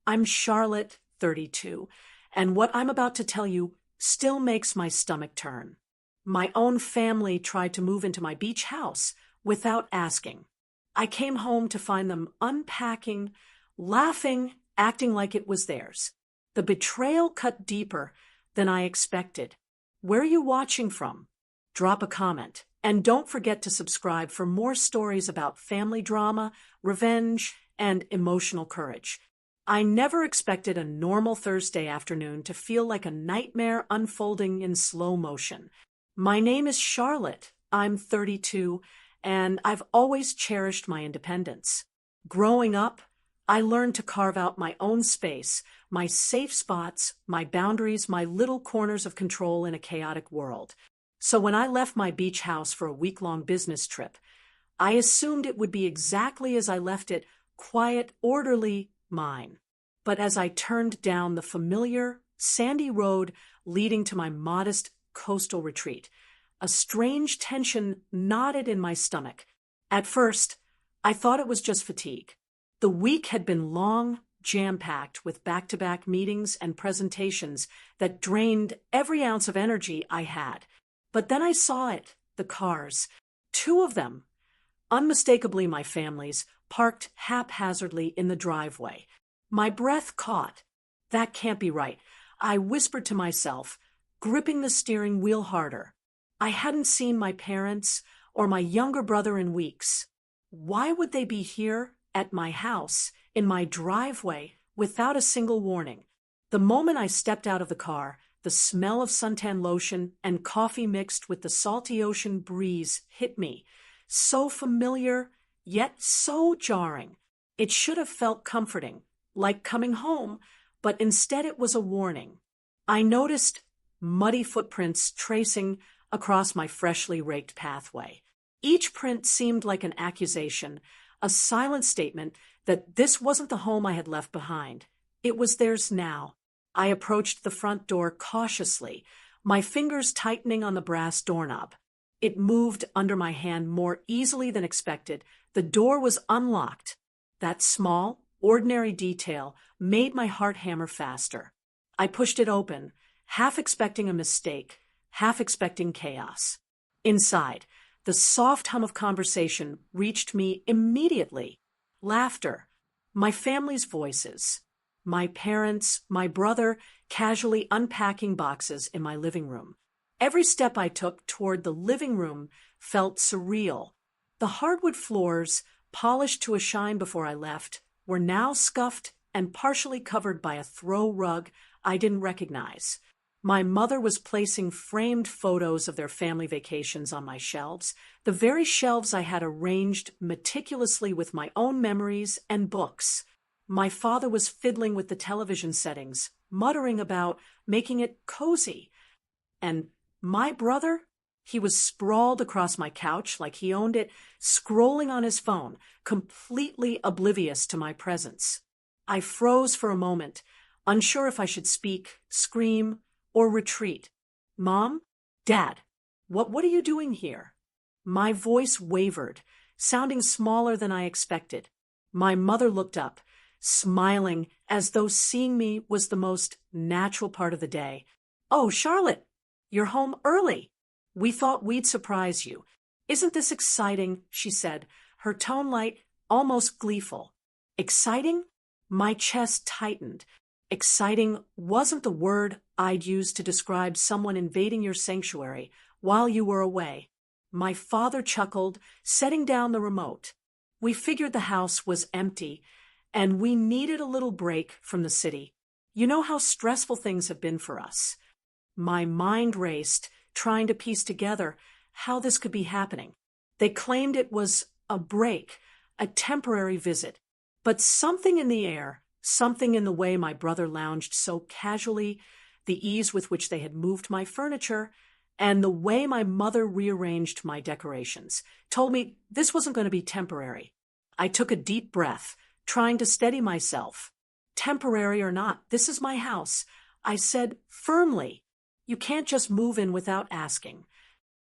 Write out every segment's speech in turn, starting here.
I'm Charlotte, 32, and what I'm about to tell you still makes my stomach turn. My own family tried to move into my beach house without asking. I came home to find them unpacking, laughing, acting like it was theirs. The betrayal cut deeper than I expected. Where are you watching from? Drop a comment. And don't forget to subscribe for more stories about family drama, revenge, and emotional courage. I never expected a normal Thursday afternoon to feel like a nightmare unfolding in slow motion. My name is Charlotte. I'm 32, and I've always cherished my independence. Growing up, I learned to carve out my own space, my safe spots, my boundaries, my little corners of control in a chaotic world. So when I left my beach house for a week-long business trip, I assumed it would be exactly as I left it, quiet, orderly, mine. But as I turned down the familiar, sandy road leading to my modest coastal retreat, a strange tension knotted in my stomach. At first, I thought it was just fatigue. The week had been long, jam-packed with back-to-back meetings and presentations that drained every ounce of energy I had. But then I saw it, the cars, 2 of them, unmistakably my family's, parked haphazardly in the driveway. My breath caught. That can't be right. I whispered to myself, gripping the steering wheel harder. I hadn't seen my parents or my younger brother in weeks. Why would they be here at my house, in my driveway, without a single warning? The moment I stepped out of the car, the smell of suntan lotion and coffee mixed with the salty ocean breeze hit me. So familiar, yet so jarring. It should have felt comforting, like coming home, but instead it was a warning. I noticed muddy footprints tracing across my freshly raked pathway. Each print seemed like an accusation, a silent statement that this wasn't the home I had left behind. It was theirs now. I approached the front door cautiously, my fingers tightening on the brass doorknob. It moved under my hand more easily than expected. The door was unlocked. That small, ordinary detail made my heart hammer faster. I pushed it open, half expecting a mistake, half expecting chaos. Inside, the soft hum of conversation reached me immediately. Laughter, my family's voices, my parents, my brother, casually unpacking boxes in my living room. Every step I took toward the living room felt surreal. The hardwood floors, polished to a shine before I left, were now scuffed and partially covered by a throw rug I didn't recognize. My mother was placing framed photos of their family vacations on my shelves, the very shelves I had arranged meticulously with my own memories and books. My father was fiddling with the television settings, muttering about making it cozy. And my brother? He was sprawled across my couch like he owned it, scrolling on his phone, completely oblivious to my presence. I froze for a moment, unsure if I should speak, scream, or retreat. Mom? Dad? What are you doing here? My voice wavered, sounding smaller than I expected. My mother looked up, smiling as though seeing me was the most natural part of the day. Oh, Charlotte, you're home early. We thought we'd surprise you. Isn't this exciting? She said, her tone light, almost gleeful. Exciting? My chest tightened. Exciting wasn't the word I'd use to describe someone invading your sanctuary while you were away. My father chuckled, setting down the remote. We figured the house was empty, and we needed a little break from the city. You know how stressful things have been for us. My mind raced, trying to piece together how this could be happening. They claimed it was a break, a temporary visit. But something in the air, something in the way my brother lounged so casually, the ease with which they had moved my furniture, and the way my mother rearranged my decorations, told me this wasn't going to be temporary. I took a deep breath, trying to steady myself. Temporary or not, this is my house. I said firmly, you can't just move in without asking.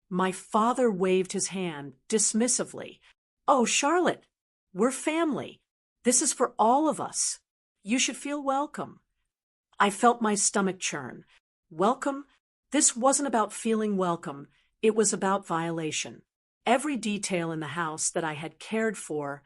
My father waved his hand dismissively. Oh, Charlotte, we're family. This is for all of us. You should feel welcome." I felt my stomach churn. Welcome? This wasn't about feeling welcome. It was about violation. Every detail in the house that I had cared for,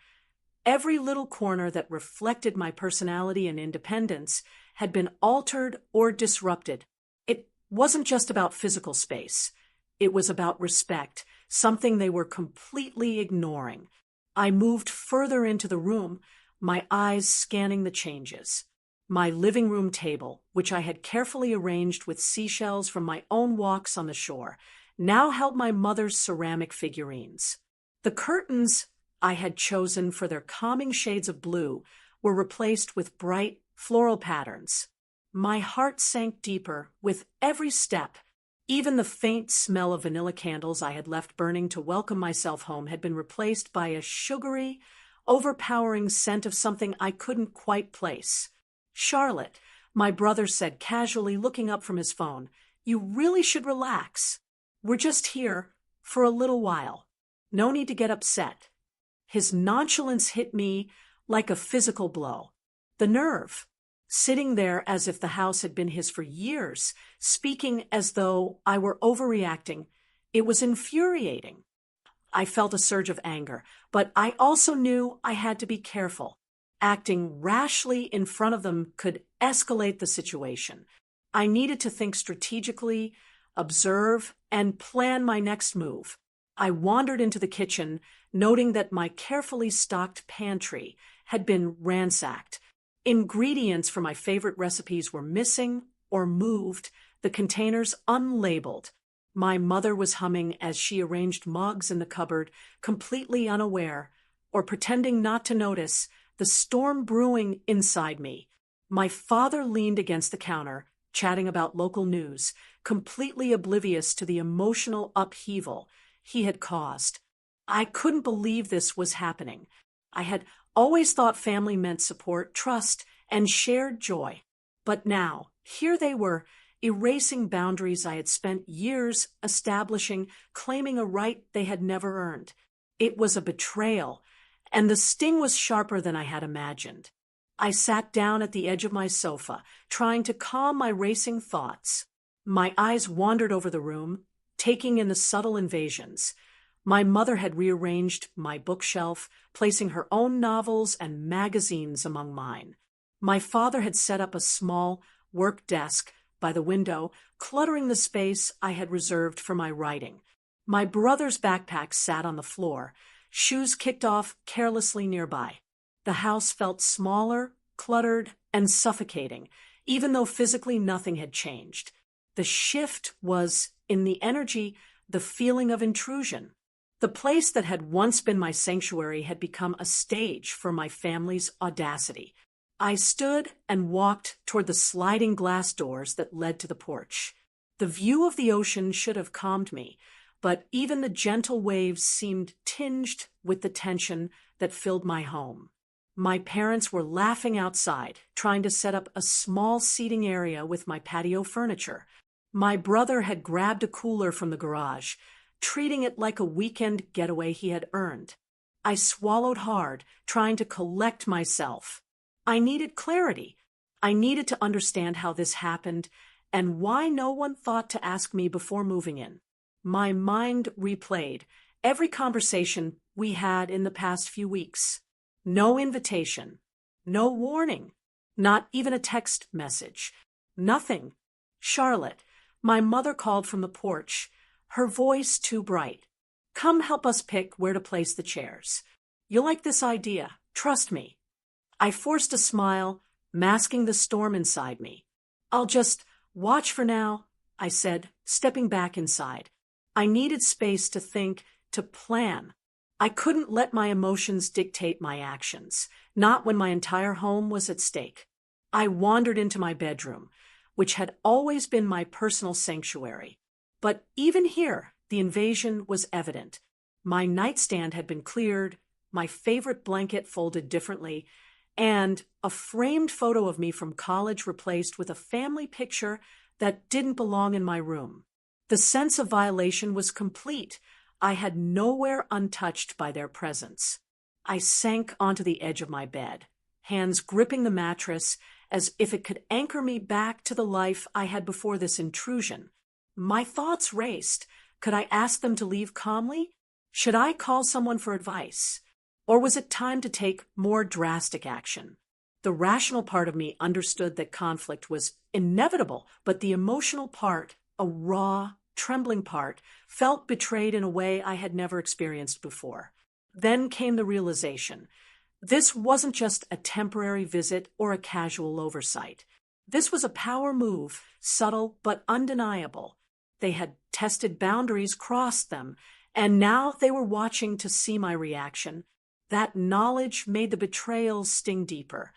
every little corner that reflected my personality and independence, had been altered or disrupted. It wasn't just about physical space. It was about respect, something they were completely ignoring. I moved further into the room, my eyes scanning the changes. My living room table, which I had carefully arranged with seashells from my own walks on the shore, now held my mother's ceramic figurines. The curtains I had chosen for their calming shades of blue were replaced with bright floral patterns. My heart sank deeper with every step. Even the faint smell of vanilla candles I had left burning to welcome myself home had been replaced by a sugary, overpowering scent of something I couldn't quite place. "Charlotte," my brother said casually, looking up from his phone, "you really should relax. We're just here for a little while. No need to get upset." His nonchalance hit me like a physical blow. The nerve. Sitting there as if the house had been his for years, speaking as though I were overreacting. It was infuriating. I felt a surge of anger, but I also knew I had to be careful. Acting rashly in front of them could escalate the situation. I needed to think strategically, observe, and plan my next move. I wandered into the kitchen, noting that my carefully stocked pantry had been ransacked. Ingredients for my favorite recipes were missing or moved, the containers unlabeled. My mother was humming as she arranged mugs in the cupboard, completely unaware, or pretending not to notice, the storm brewing inside me. My father leaned against the counter, chatting about local news, completely oblivious to the emotional upheaval he had caused. I couldn't believe this was happening. I had always thought family meant support, trust, and shared joy. But now, here they were, erasing boundaries I had spent years establishing, claiming a right they had never earned. It was a betrayal, and the sting was sharper than I had imagined. I sat down at the edge of my sofa, trying to calm my racing thoughts. My eyes wandered over the room, taking in the subtle invasions. My mother had rearranged my bookshelf, placing her own novels and magazines among mine. My father had set up a small work desk by the window, cluttering the space I had reserved for my writing. My brother's backpack sat on the floor, shoes kicked off carelessly nearby. The house felt smaller, cluttered, and suffocating, even though physically nothing had changed. The shift was, in the energy, the feeling of intrusion. The place that had once been my sanctuary had become a stage for my family's audacity. I stood and walked toward the sliding glass doors that led to the porch. The view of the ocean should have calmed me, but even the gentle waves seemed tinged with the tension that filled my home. My parents were laughing outside, trying to set up a small seating area with my patio furniture. My brother had grabbed a cooler from the garage, treating it like a weekend getaway he had earned. I swallowed hard, trying to collect myself. I needed clarity. I needed to understand how this happened and why no one thought to ask me before moving in. My mind replayed every conversation we had in the past few weeks. No invitation, no warning, not even a text message. Nothing. "Charlotte," my mother called from the porch, her voice too bright. "Come help us pick where to place the chairs. You'll like this idea. Trust me." I forced a smile, masking the storm inside me. "I'll just watch for now," I said, stepping back inside. I needed space to think, to plan. I couldn't let my emotions dictate my actions, not when my entire home was at stake. I wandered into my bedroom, which had always been my personal sanctuary. But even here, the invasion was evident. My nightstand had been cleared, my favorite blanket folded differently, and a framed photo of me from college replaced with a family picture that didn't belong in my room. The sense of violation was complete. I had nowhere untouched by their presence. I sank onto the edge of my bed, hands gripping the mattress as if it could anchor me back to the life I had before this intrusion. My thoughts raced. Could I ask them to leave calmly? Should I call someone for advice? Or was it time to take more drastic action? The rational part of me understood that conflict was inevitable, but the emotional part, a raw, trembling part, felt betrayed in a way I had never experienced before. Then came the realization. This wasn't just a temporary visit or a casual oversight. This was a power move, subtle but undeniable. They had tested boundaries, crossed them, and now they were watching to see my reaction. That knowledge made the betrayal sting deeper.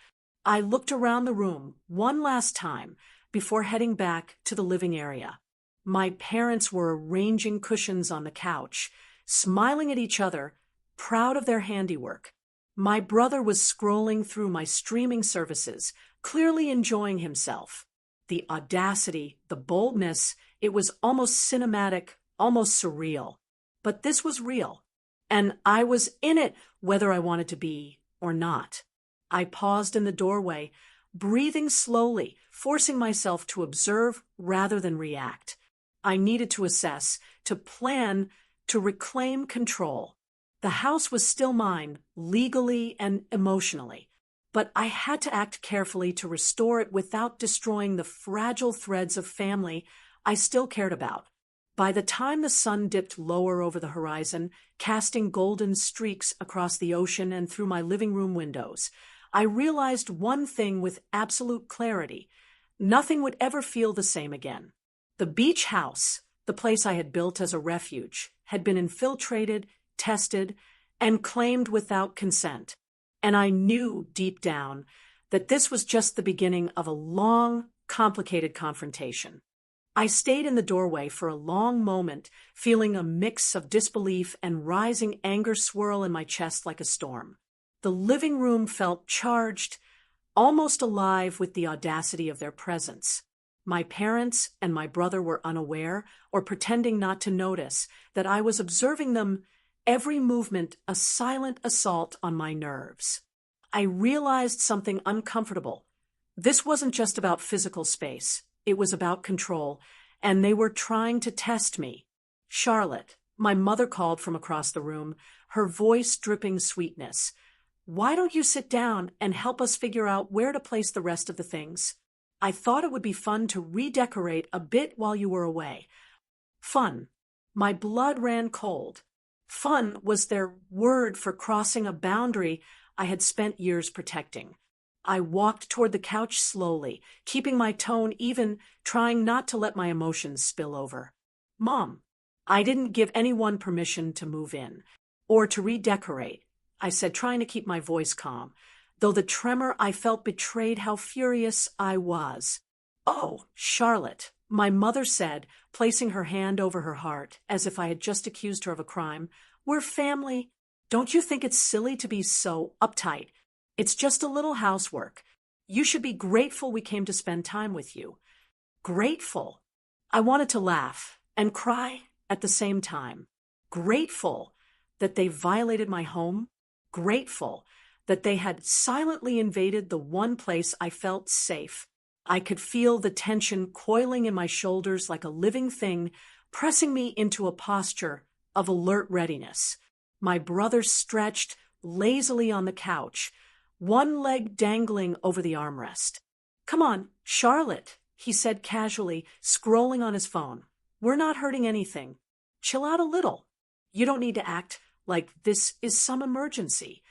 I looked around the room one last time before heading back to the living area. My parents were arranging cushions on the couch, smiling at each other, proud of their handiwork. My brother was scrolling through my streaming services, clearly enjoying himself. The audacity, the boldness, it was almost cinematic, almost surreal. But this was real, and I was in it whether I wanted to be or not. I paused in the doorway, breathing slowly, forcing myself to observe rather than react. I needed to assess, to plan, to reclaim control. The house was still mine, legally and emotionally, but I had to act carefully to restore it without destroying the fragile threads of family I still cared about. By the time the sun dipped lower over the horizon, casting golden streaks across the ocean and through my living room windows, I realized one thing with absolute clarity. Nothing would ever feel the same again. The beach house, the place I had built as a refuge, had been infiltrated, tested, and claimed without consent. And I knew deep down that this was just the beginning of a long, complicated confrontation. I stayed in the doorway for a long moment, feeling a mix of disbelief and rising anger swirl in my chest like a storm. The living room felt charged, almost alive with the audacity of their presence. My parents and my brother were unaware or pretending not to notice that I was observing them, every movement a silent assault on my nerves. I realized something uncomfortable. This wasn't just about physical space. It was about control, and they were trying to test me. Charlotte, my mother called from across the room, her voice dripping sweetness. Why don't you sit down and help us figure out where to place the rest of the things? I thought it would be fun to redecorate a bit while you were away. Fun. My blood ran cold. Fun was their word for crossing a boundary I had spent years protecting. I walked toward the couch slowly, keeping my tone even, trying not to let my emotions spill over. Mom, I didn't give anyone permission to move in or to redecorate, I said, trying to keep my voice calm, though the tremor I felt betrayed how furious I was. Oh, Charlotte, my mother said, placing her hand over her heart, as if I had just accused her of a crime. We're family. Don't you think it's silly to be so uptight? It's just a little housework. You should be grateful we came to spend time with you. Grateful. I wanted to laugh and cry at the same time. Grateful that they violated my home. Grateful that they had silently invaded the one place I felt safe. I could feel the tension coiling in my shoulders like a living thing, pressing me into a posture of alert readiness. My brother stretched lazily on the couch, one leg dangling over the armrest. Come on, Charlotte, he said casually, scrolling on his phone. We're not hurting anything. Chill out a little. You don't need to act like this is some emergency.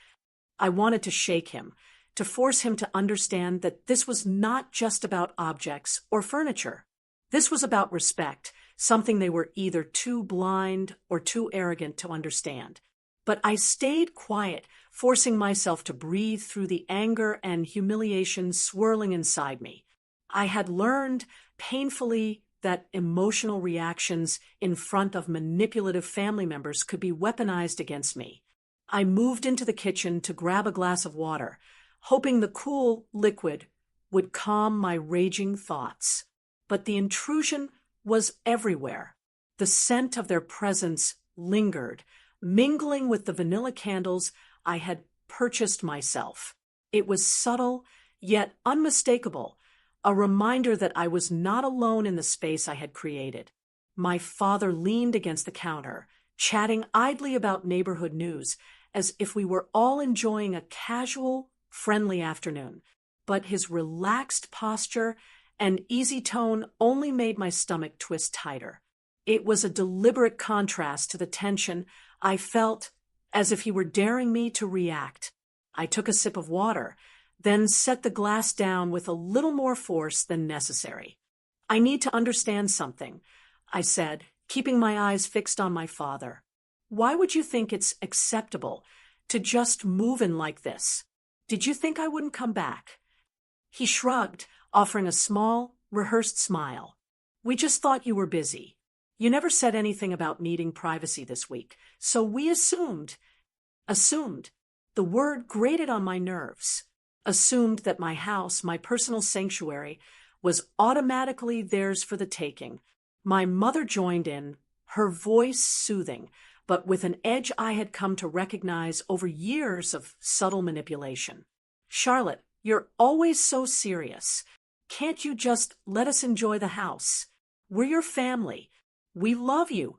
I wanted to shake him, to force him to understand that this was not just about objects or furniture. This was about respect, something they were either too blind or too arrogant to understand. But I stayed quiet, forcing myself to breathe through the anger and humiliation swirling inside me. I had learned painfully that emotional reactions in front of manipulative family members could be weaponized against me. I moved into the kitchen to grab a glass of water, hoping the cool liquid would calm my raging thoughts. But the intrusion was everywhere. The scent of their presence lingered, mingling with the vanilla candles I had purchased myself. It was subtle, yet unmistakable, a reminder that I was not alone in the space I had created. My father leaned against the counter, chatting idly about neighborhood news, as if we were all enjoying a casual, friendly afternoon. But his relaxed posture and easy tone only made my stomach twist tighter. It was a deliberate contrast to the tension I felt, as if he were daring me to react. I took a sip of water, then set the glass down with a little more force than necessary. "I need to understand something," I said, keeping my eyes fixed on my father. "Why would you think it's acceptable to just move in like this? Did you think I wouldn't come back?" He shrugged, offering a small, rehearsed smile. "We just thought you were busy. You never said anything about needing privacy this week, so we assumed. Assumed. The word grated on my nerves. Assumed that my house, my personal sanctuary, was automatically theirs for the taking." My mother joined in, her voice soothing, but with an edge I had come to recognize over years of subtle manipulation. "Charlotte, you're always so serious. Can't you just let us enjoy the house? We're your family. We love you."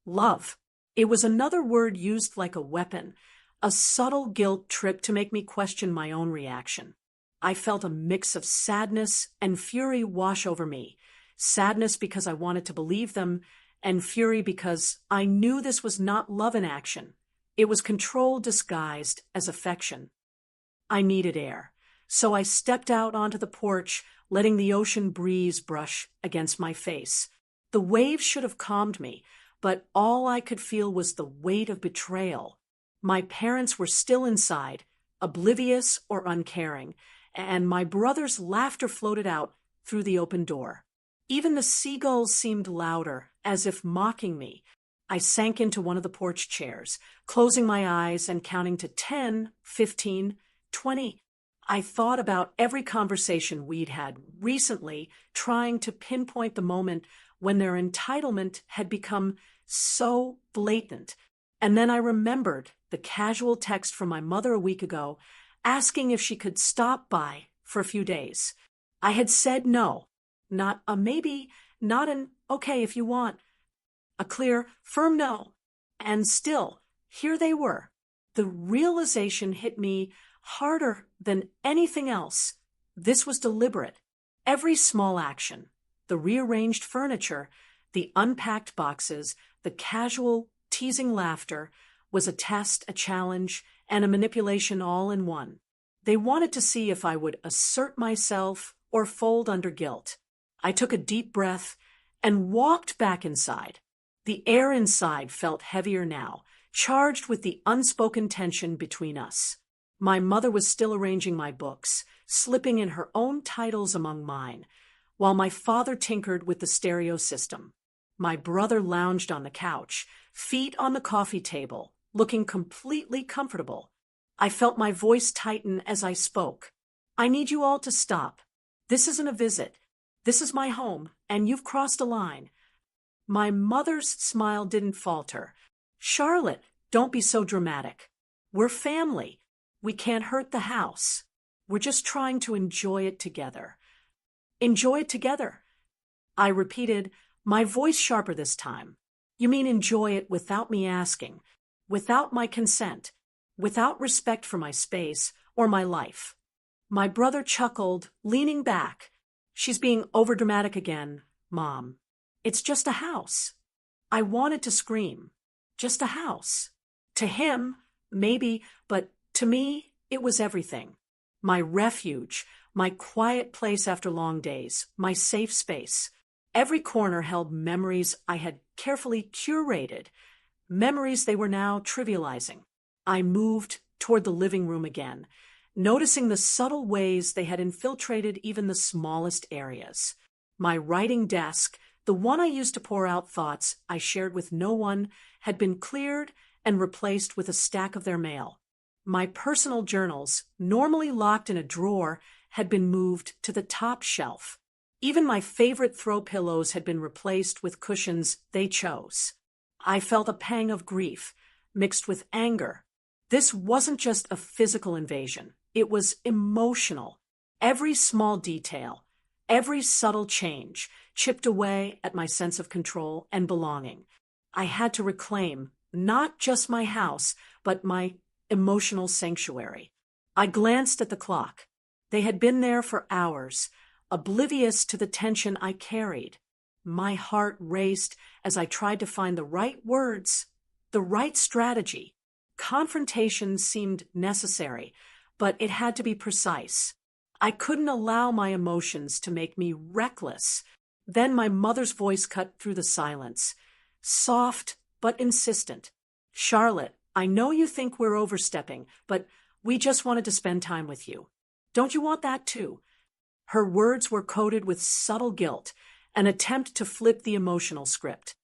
Love. It was another word used like a weapon, a subtle guilt trip to make me question my own reaction. I felt a mix of sadness and fury wash over me. Sadness because I wanted to believe them, and fury because I knew this was not love in action. It was control disguised as affection. I needed air, so I stepped out onto the porch, letting the ocean breeze brush against my face. The waves should have calmed me, but all I could feel was the weight of betrayal. My parents were still inside, oblivious or uncaring, and my brother's laughter floated out through the open door. Even the seagulls seemed louder, as if mocking me. I sank into one of the porch chairs, closing my eyes and counting to 10, 15, 20. I thought about every conversation we'd had recently, trying to pinpoint the moment when their entitlement had become so blatant. And then I remembered the casual text from my mother a week ago, asking if she could stop by for a few days. I had said no, not a maybe, not an okay if you want, a clear, firm no. And still, here they were. The realization hit me harder than anything else. This was deliberate. Every small action, the rearranged furniture, the unpacked boxes, the casual, teasing laughter, was a test, a challenge, and a manipulation all in one. They wanted to see if I would assert myself or fold under guilt. I took a deep breath and walked back inside. The air inside felt heavier now, charged with the unspoken tension between us. My mother was still arranging my books, slipping in her own titles among mine, while my father tinkered with the stereo system. My brother lounged on the couch, feet on the coffee table, looking completely comfortable. I felt my voice tighten as I spoke. "I need you all to stop. This isn't a visit. This is my home, and you've crossed a line." My mother's smile didn't falter. "Charlotte, don't be so dramatic. We're family. We can't hurt the house. We're just trying to enjoy it together." "Enjoy it together," I repeated, my voice sharper this time. "You mean enjoy it without me asking, without my consent, without respect for my space or my life?" My brother chuckled, leaning back. "She's being overdramatic again, Mom. It's just a house." I wanted to scream. Just a house. To him, maybe, but to me, it was everything. My refuge, my quiet place after long days, my safe space. Every corner held memories I had carefully curated, memories they were now trivializing. I moved toward the living room again, noticing the subtle ways they had infiltrated even the smallest areas. My writing desk, the one I used to pour out thoughts I shared with no one, had been cleared and replaced with a stack of their mail. My personal journals, normally locked in a drawer, had been moved to the top shelf. Even my favorite throw pillows had been replaced with cushions they chose. I felt a pang of grief, mixed with anger. This wasn't just a physical invasion. It was emotional. Every small detail, every subtle change chipped away at my sense of control and belonging. I had to reclaim not just my house, but my emotional sanctuary. I glanced at the clock. They had been there for hours, oblivious to the tension I carried. My heart raced as I tried to find the right words, the right strategy. Confrontation seemed necessary, but it had to be precise. I couldn't allow my emotions to make me reckless. Then my mother's voice cut through the silence, soft but insistent. "Charlotte, I know you think we're overstepping, but we just wanted to spend time with you. Don't you want that too?" Her words were coated with subtle guilt, an attempt to flip the emotional script.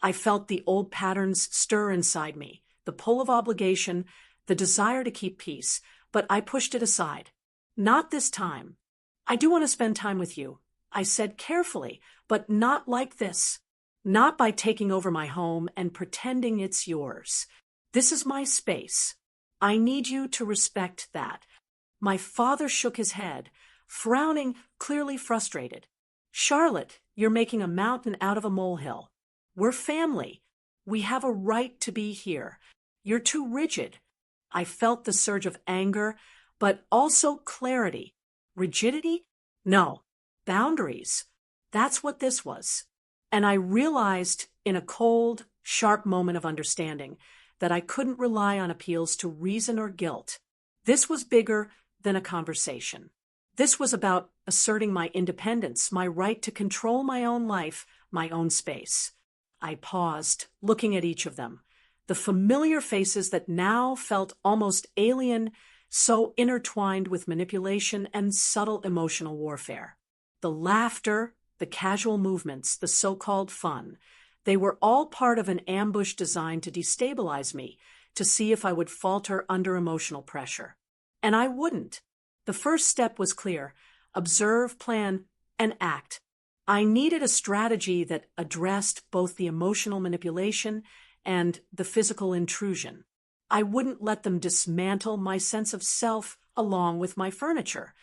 I felt the old patterns stir inside me, the pull of obligation, the desire to keep peace, but I pushed it aside. "Not this time. I do want to spend time with you," I said carefully, "but not like this. Not by taking over my home and pretending it's yours. This is my space. I need you to respect that." My father shook his head, frowning, clearly frustrated. "Charlotte, you're making a mountain out of a molehill. We're family. We have a right to be here. You're too rigid." I felt the surge of anger, but also clarity. Rigidity? No. Boundaries. That's what this was. And I realized in a cold, sharp moment of understanding that I couldn't rely on appeals to reason or guilt. This was bigger than a conversation. This was about asserting my independence, my right to control my own life, my own space. I paused, looking at each of them. The familiar faces that now felt almost alien, so intertwined with manipulation and subtle emotional warfare. The laughter, the casual movements, the so-called fun, they were all part of an ambush designed to destabilize me, to see if I would falter under emotional pressure. And I wouldn't. The first step was clear: observe, plan, and act. I needed a strategy that addressed both the emotional manipulation and the physical intrusion. I wouldn't let them dismantle my sense of self along with my furniture.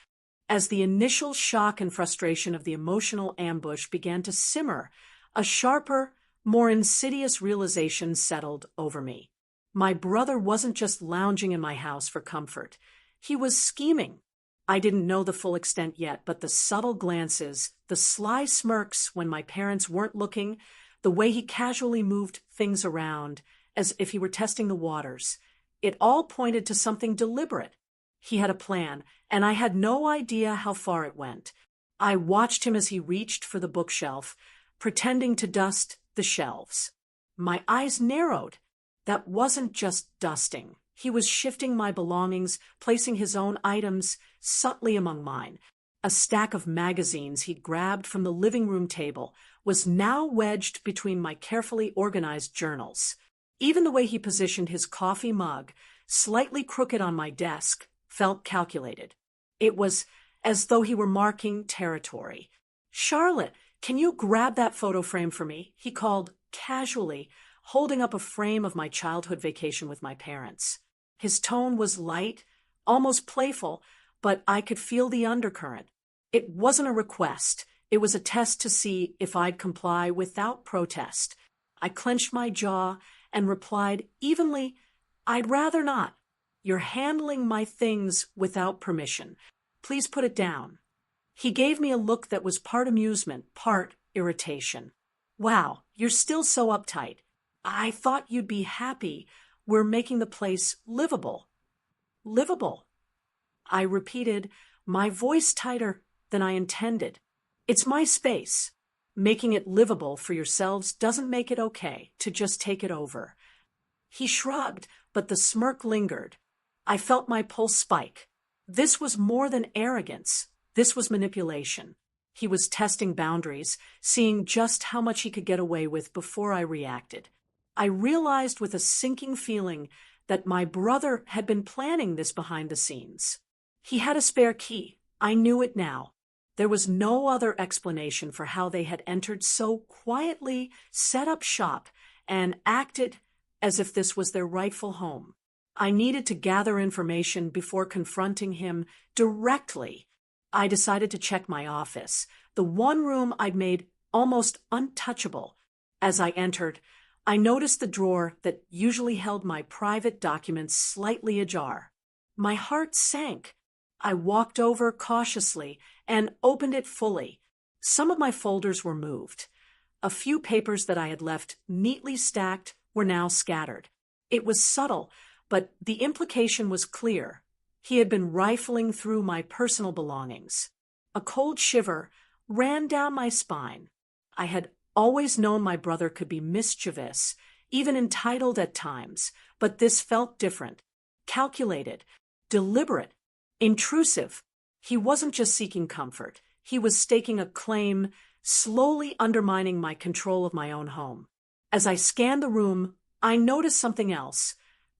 As the initial shock and frustration of the emotional ambush began to simmer, a sharper, more insidious realization settled over me. My brother wasn't just lounging in my house for comfort. He was scheming. I didn't know the full extent yet, but the subtle glances, the sly smirks when my parents weren't looking, the way he casually moved things around as if he were testing the waters, it all pointed to something deliberate. He had a plan, and I had no idea how far it went. I watched him as he reached for the bookshelf, pretending to dust the shelves. My eyes narrowed. That wasn't just dusting. He was shifting my belongings, placing his own items subtly among mine. A stack of magazines he'd grabbed from the living room table was now wedged between my carefully organized journals. Even the way he positioned his coffee mug, slightly crooked on my desk, felt calculated. It was as though he were marking territory. "Charlotte, can you grab that photo frame for me?" he called casually, holding up a frame of my childhood vacation with my parents. His tone was light, almost playful, but I could feel the undercurrent. It wasn't a request. It was a test to see if I'd comply without protest. I clenched my jaw and replied evenly, "I'd rather not. You're handling my things without permission. Please put it down." He gave me a look that was part amusement, part irritation. "Wow, you're still so uptight. I thought you'd be happy. We're making the place livable." "Livable?" I repeated, my voice tighter than I intended. "It's my space. Making it livable for yourselves doesn't make it okay to just take it over." He shrugged, but the smirk lingered. I felt my pulse spike. This was more than arrogance. This was manipulation. He was testing boundaries, seeing just how much he could get away with before I reacted. I realized with a sinking feeling that my brother had been planning this behind the scenes. He had a spare key. I knew it now. There was no other explanation for how they had entered so quietly, set up shop, and acted as if this was their rightful home. I needed to gather information before confronting him directly. I decided to check my office, the one room I'd made almost untouchable. As I entered, I noticed the drawer that usually held my private documents slightly ajar. My heart sank. I walked over cautiously and opened it fully. Some of my folders were moved. A few papers that I had left neatly stacked were now scattered. It was subtle, but the implication was clear. He had been rifling through my personal belongings. A cold shiver ran down my spine. I had always known my brother could be mischievous, even entitled at times, but this felt different. Calculated, deliberate, intrusive. He wasn't just seeking comfort. He was staking a claim, slowly undermining my control of my own home. As I scanned the room, I noticed something else.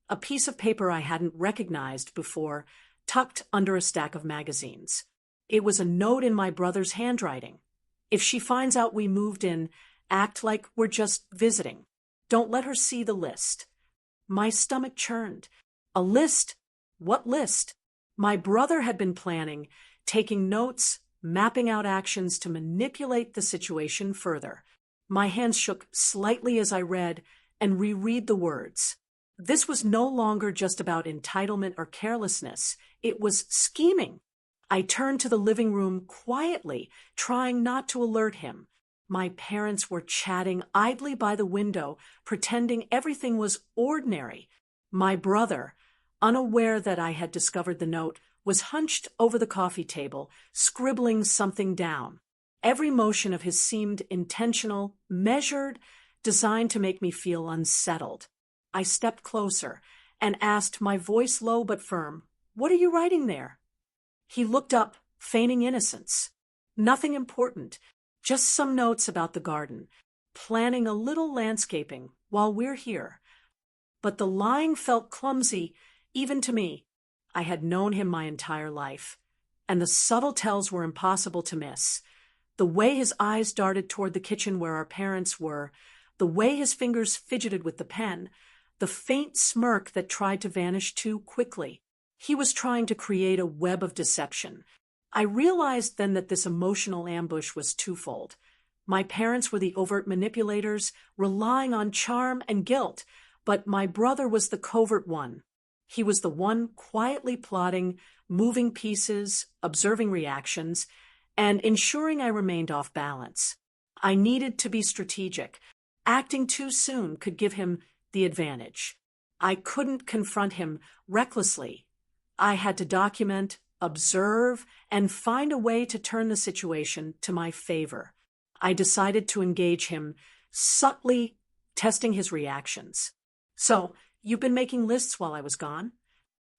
A piece of paper I hadn't recognized before, tucked under a stack of magazines. It was a note in my brother's handwriting. If she finds out we moved in, act like we're just visiting. Don't let her see the list. My stomach churned. A list? What list? My brother had been planning, taking notes, mapping out actions to manipulate the situation further. My hands shook slightly as I read and reread the words. This was no longer just about entitlement or carelessness. It was scheming. I turned to the living room quietly, trying not to alert him. My parents were chatting idly by the window, pretending everything was ordinary. My brother, unaware that I had discovered the note, was hunched over the coffee table, scribbling something down. Every motion of his seemed intentional, measured, designed to make me feel unsettled. I stepped closer and asked, my voice low but firm, "What are you writing there?" He looked up, feigning innocence. Nothing important, just some notes about the garden, planning a little landscaping while we're here. But the lying felt clumsy, even to me. I had known him my entire life, and the subtle tells were impossible to miss. The way his eyes darted toward the kitchen where our parents were, the way his fingers fidgeted with the pen, the faint smirk that tried to vanish too quickly. He was trying to create a web of deception. I realized then that this emotional ambush was twofold. My parents were the overt manipulators, relying on charm and guilt, but my brother was the covert one. He was the one quietly plotting, moving pieces, observing reactions, and ensuring I remained off balance. I needed to be strategic. Acting too soon could give him the advantage. I couldn't confront him recklessly. I had to document, observe, and find a way to turn the situation to my favor. I decided to engage him, subtly testing his reactions. "So, you've been making lists while I was gone?"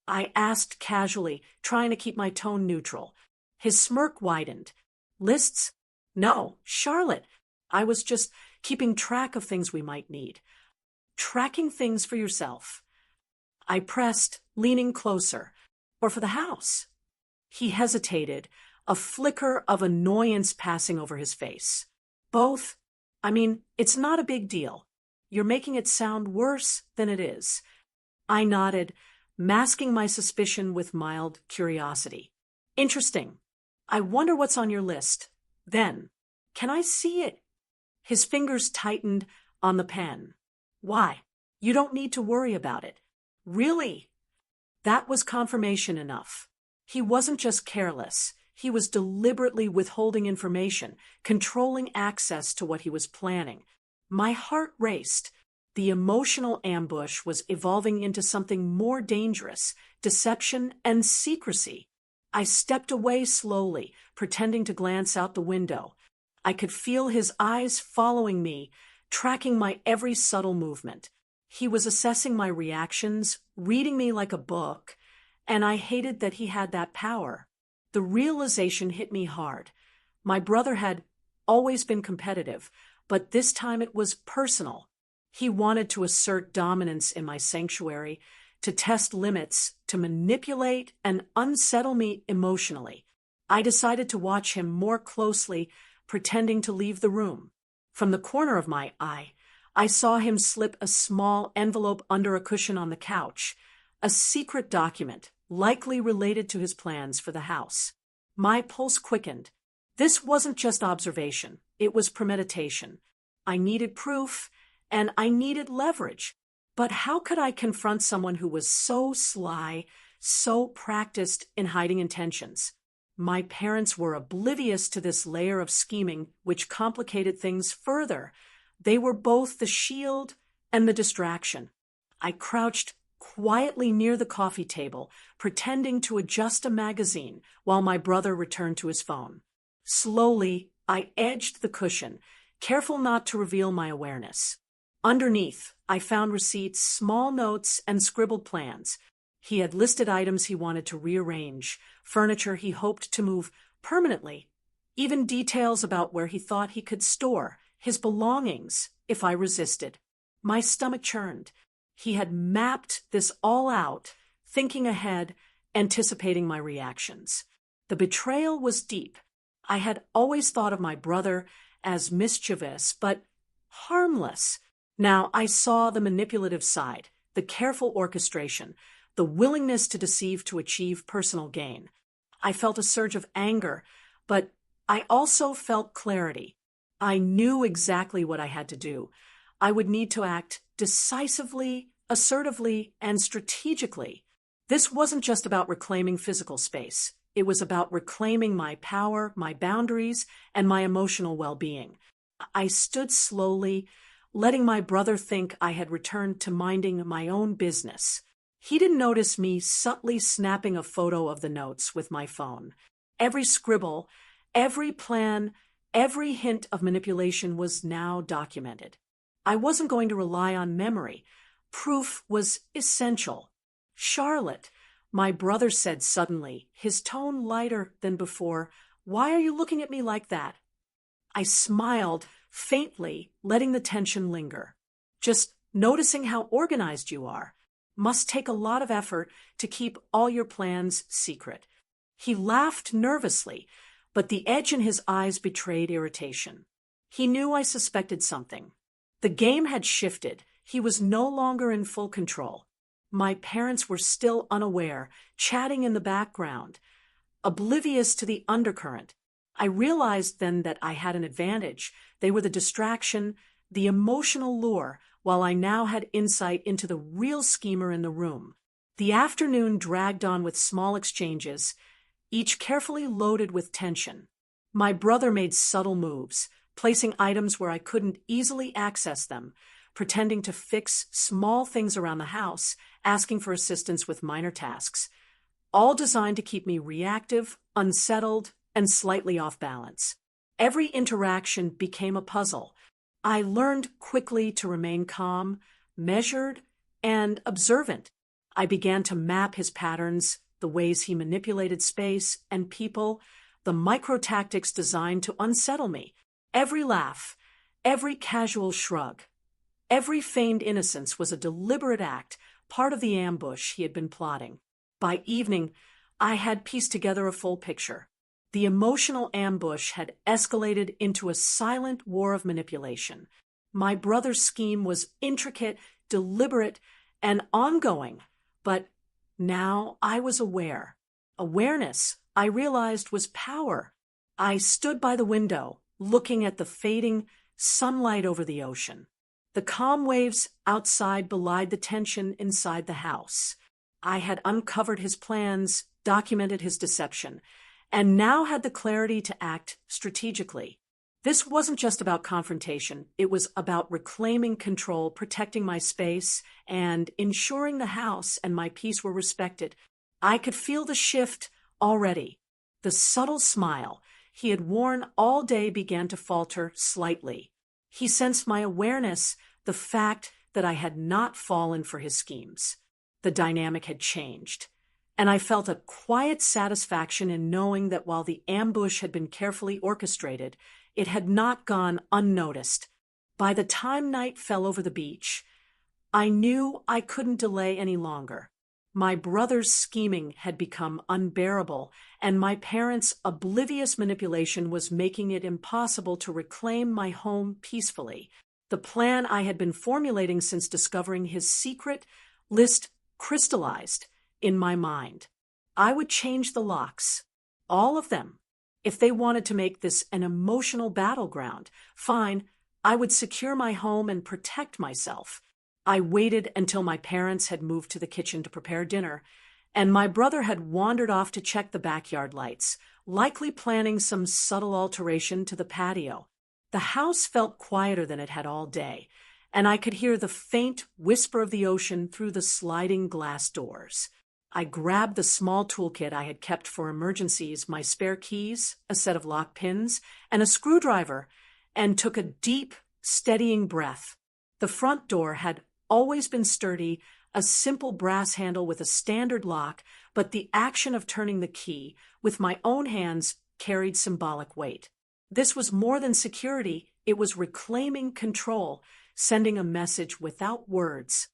I asked casually, trying to keep my tone neutral. His smirk widened. "Lists? No, Charlotte. I was just keeping track of things we might need. Tracking things for yourself." I pressed, leaning closer. "Or for the house?" He hesitated, a flicker of annoyance passing over his face. "Both. I mean, it's not a big deal. You're making it sound worse than it is." I nodded, masking my suspicion with mild curiosity. "Interesting. I wonder what's on your list. Then, can I see it?" His fingers tightened on the pen. "Why? You don't need to worry about it." "Really?" That was confirmation enough. He wasn't just careless. He was deliberately withholding information, controlling access to what he was planning. My heart raced. The emotional ambush was evolving into something more dangerous, deception and secrecy. I stepped away slowly, pretending to glance out the window. I could feel his eyes following me, tracking my every subtle movement. He was assessing my reactions, reading me like a book, and I hated that he had that power. The realization hit me hard. My brother had always been competitive, but this time it was personal. He wanted to assert dominance in my sanctuary, to test limits, to manipulate and unsettle me emotionally. I decided to watch him more closely, pretending to leave the room. From the corner of my eye, I saw him slip a small envelope under a cushion on the couch. a secret document, likely related to his plans for the house. My pulse quickened. This wasn't just observation, it was premeditation. I needed proof, and I needed leverage. But how could I confront someone who was so sly, so practiced in hiding intentions? My parents were oblivious to this layer of scheming, which complicated things further. They were both the shield and the distraction. I crouched quietly near the coffee table, pretending to adjust a magazine while my brother returned to his phone. Slowly, I edged the cushion, careful not to reveal my awareness. Underneath, I found receipts, small notes, and scribbled plans. He had listed items he wanted to rearrange, furniture he hoped to move permanently, even details about where he thought he could store his belongings if I resisted. My stomach churned. He had mapped this all out, thinking ahead, anticipating my reactions. The betrayal was deep. I had always thought of my brother as mischievous, but harmless. Now I saw the manipulative side, the careful orchestration, the willingness to deceive to achieve personal gain. I felt a surge of anger, but I also felt clarity. I knew exactly what I had to do. I would need to act decisively, assertively, and strategically. This wasn't just about reclaiming physical space. It was about reclaiming my power, my boundaries, and my emotional well-being. I stood slowly, letting my brother think I had returned to minding my own business. He didn't notice me subtly snapping a photo of the notes with my phone. Every scribble, every plan, every hint of manipulation was now documented. I wasn't going to rely on memory. Proof was essential. "Charlotte," my brother said suddenly, his tone lighter than before, "why are you looking at me like that?" I smiled faintly, letting the tension linger. "Just noticing how organized you are. Must take a lot of effort to keep all your plans secret." He laughed nervously, but the edge in his eyes betrayed irritation. He knew I suspected something. The game had shifted. He was no longer in full control. My parents were still unaware, chatting in the background, oblivious to the undercurrent. I realized then that I had an advantage. They were the distraction, the emotional lure, while I now had insight into the real schemer in the room. The afternoon dragged on with small exchanges, each carefully loaded with tension. My brother made subtle moves, placing items where I couldn't easily access them, pretending to fix small things around the house, asking for assistance with minor tasks, all designed to keep me reactive, unsettled, and slightly off balance. Every interaction became a puzzle. I learned quickly to remain calm, measured, and observant. I began to map his patterns, the ways he manipulated space and people, the micro-tactics designed to unsettle me. Every laugh, every casual shrug, every feigned innocence was a deliberate act, part of the ambush he had been plotting. By evening, I had pieced together a full picture. The emotional ambush had escalated into a silent war of manipulation. My brother's scheme was intricate, deliberate, and ongoing, but now I was aware. Awareness, I realized, was power. I stood by the window, looking at the fading sunlight over the ocean. The calm waves outside belied the tension inside the house. I had uncovered his plans, documented his deception, and now had the clarity to act strategically. This wasn't just about confrontation. It was about reclaiming control, protecting my space, and ensuring the house and my peace were respected. I could feel the shift already. The subtle smile he had worn all day began to falter slightly. He sensed my awareness, the fact that I had not fallen for his schemes. The dynamic had changed, and I felt a quiet satisfaction in knowing that while the ambush had been carefully orchestrated, it had not gone unnoticed. By the time night fell over the beach, I knew I couldn't delay any longer. My brother's scheming had become unbearable, and my parents' oblivious manipulation was making it impossible to reclaim my home peacefully. The plan I had been formulating since discovering his secret list crystallized in my mind. I would change the locks, all of them. If they wanted to make this an emotional battleground, fine, I would secure my home and protect myself. I waited until my parents had moved to the kitchen to prepare dinner, and my brother had wandered off to check the backyard lights, likely planning some subtle alteration to the patio. The house felt quieter than it had all day, and I could hear the faint whisper of the ocean through the sliding glass doors. I grabbed the small toolkit I had kept for emergencies, my spare keys, a set of lock pins, and a screwdriver, and took a deep, steadying breath. The front door had always been sturdy, a simple brass handle with a standard lock, but the action of turning the key with my own hands carried symbolic weight. This was more than security, it was reclaiming control, sending a message without words.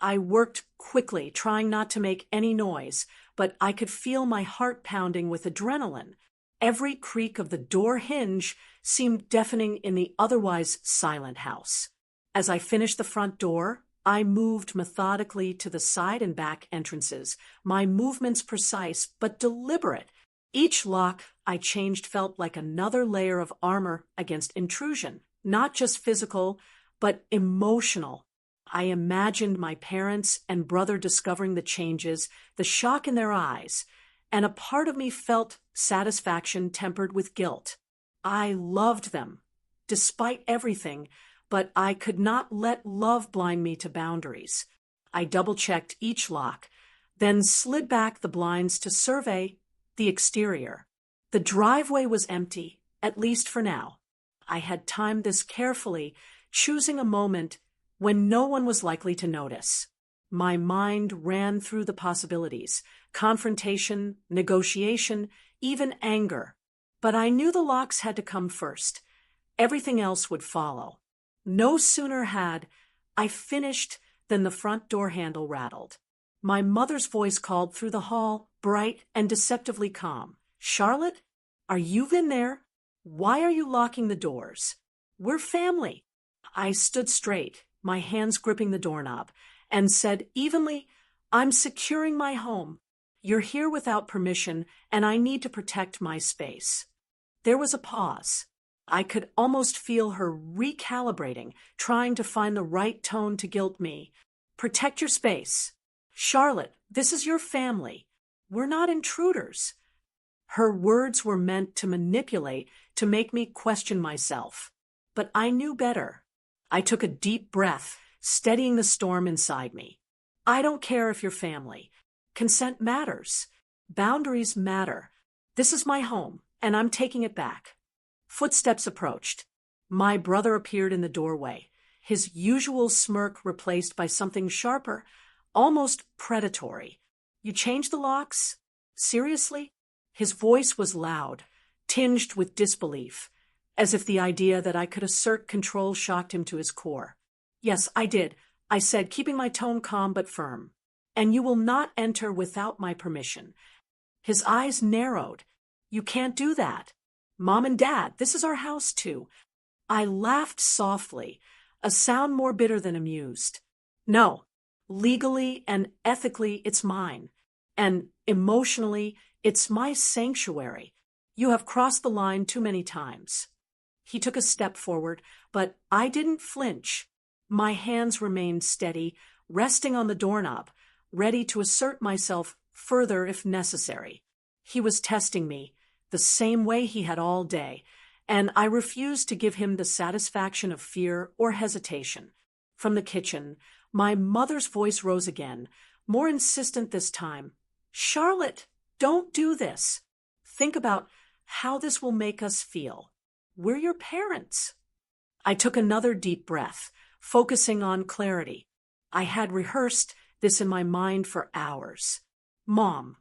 I worked quickly, trying not to make any noise, but I could feel my heart pounding with adrenaline. Every creak of the door hinge seemed deafening in the otherwise silent house. As I finished the front door, I moved methodically to the side and back entrances, my movements precise but deliberate. Each lock I changed felt like another layer of armor against intrusion, not just physical, but emotional. I imagined my parents and brother discovering the changes, the shock in their eyes, and a part of me felt satisfaction tempered with guilt. I loved them, despite everything, but I could not let love blind me to boundaries. I double-checked each lock, then slid back the blinds to survey the exterior. The driveway was empty, at least for now. I had timed this carefully, choosing a moment when no one was likely to notice. My mind ran through the possibilities: confrontation, negotiation, even anger. But I knew the locks had to come first. Everything else would follow. No sooner had I finished than the front door handle rattled. My mother's voice called through the hall, bright and deceptively calm. "Charlotte, are you in there? Why are you locking the doors? We're family." I stood straight, my hands gripping the doorknob, and said evenly, "I'm securing my home. You're here without permission, and I need to protect my space." There was a pause. I could almost feel her recalibrating, trying to find the right tone to guilt me. "Protect your space. Charlotte, this is your family. We're not intruders." Her words were meant to manipulate, to make me question myself. But I knew better. I took a deep breath, steadying the storm inside me. I don't care if you're family. Consent matters. Boundaries matter. This is my home, and I'm taking it back. Footsteps approached. My brother appeared in the doorway, his usual smirk replaced by something sharper, almost predatory. "You changed the locks? Seriously?" His voice was loud, tinged with disbelief, as if the idea that I could assert control shocked him to his core. "Yes, I did," I said, keeping my tone calm but firm. "And you will not enter without my permission." His eyes narrowed. "You can't do that. Mom and Dad, this is our house too." I laughed softly, a sound more bitter than amused. "No, legally and ethically it's mine, and emotionally it's my sanctuary. You have crossed the line too many times." He took a step forward, but I didn't flinch. My hands remained steady, resting on the doorknob, ready to assert myself further if necessary. He was testing me, the same way he had all day, and I refused to give him the satisfaction of fear or hesitation. From the kitchen, my mother's voice rose again, more insistent this time. "Charlotte, don't do this. Think about how this will make us feel. We're your parents." I took another deep breath, focusing on clarity. I had rehearsed this in my mind for hours. "Mom,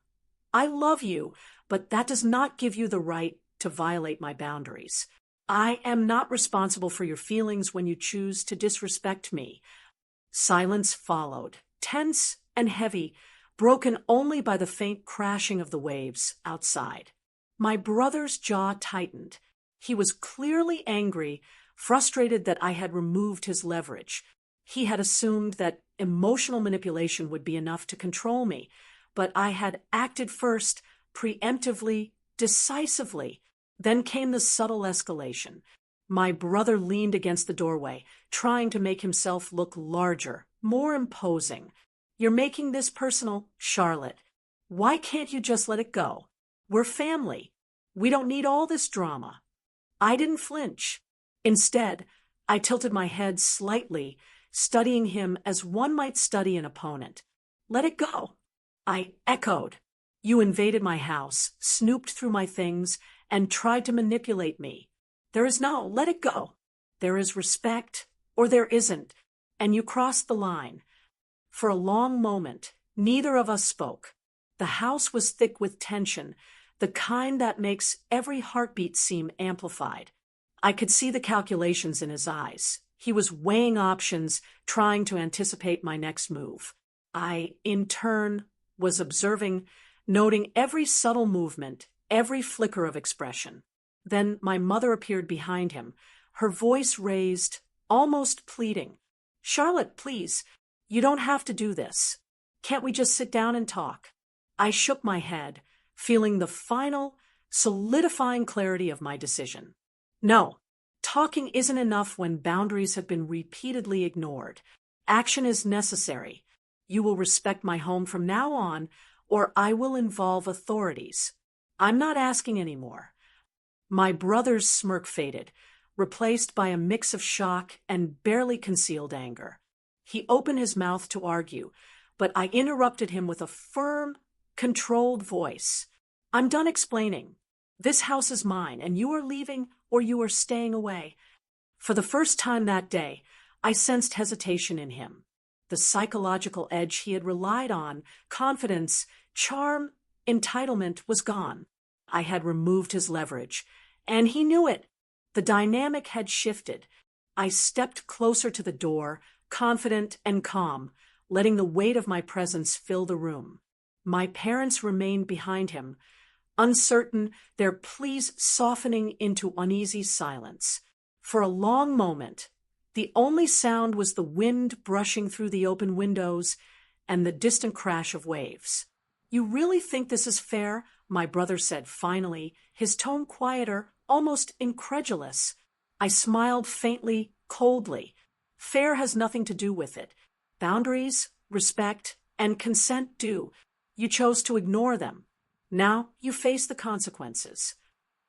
I love you, but that does not give you the right to violate my boundaries. I am not responsible for your feelings when you choose to disrespect me." Silence followed, tense and heavy, broken only by the faint crashing of the waves outside. My brother's jaw tightened. He was clearly angry, frustrated that I had removed his leverage. He had assumed that emotional manipulation would be enough to control me, but I had acted first, preemptively, decisively. Then came the subtle escalation. My brother leaned against the doorway, trying to make himself look larger, more imposing. "You're making this personal, Charlotte. Why can't you just let it go? We're family. We don't need all this drama." I didn't flinch. Instead, I tilted my head slightly, studying him as one might study an opponent. "Let it go." I echoed. "You invaded my house, snooped through my things, and tried to manipulate me. There is no, let it go. There is respect, or there isn't, and you crossed the line." For a long moment, neither of us spoke. The house was thick with tension, the kind that makes every heartbeat seem amplified. I could see the calculations in his eyes. He was weighing options, trying to anticipate my next move. I, in turn, was observing, noting every subtle movement, every flicker of expression. Then my mother appeared behind him, her voice raised, almost pleading. "Charlotte, please, you don't have to do this. Can't we just sit down and talk?" I shook my head, feeling the final, solidifying clarity of my decision. No, talking isn't enough when boundaries have been repeatedly ignored. Action is necessary. You will respect my home from now on, or I will involve authorities. I'm not asking anymore. My brother's smirk faded, replaced by a mix of shock and barely concealed anger. He opened his mouth to argue, but I interrupted him with a firm, controlled voice. "I'm done explaining. This house is mine, and you are leaving or you are staying away." For the first time that day, I sensed hesitation in him. The psychological edge he had relied on, confidence, charm, entitlement, was gone. I had removed his leverage, and he knew it. The dynamic had shifted. I stepped closer to the door, confident and calm, letting the weight of my presence fill the room. My parents remained behind him, uncertain, their pleas softening into uneasy silence. For a long moment, the only sound was the wind brushing through the open windows and the distant crash of waves. "You really think this is fair?" my brother said finally, his tone quieter, almost incredulous. I smiled faintly, coldly. "Fair has nothing to do with it. Boundaries, respect, and consent do. You chose to ignore them. Now you face the consequences."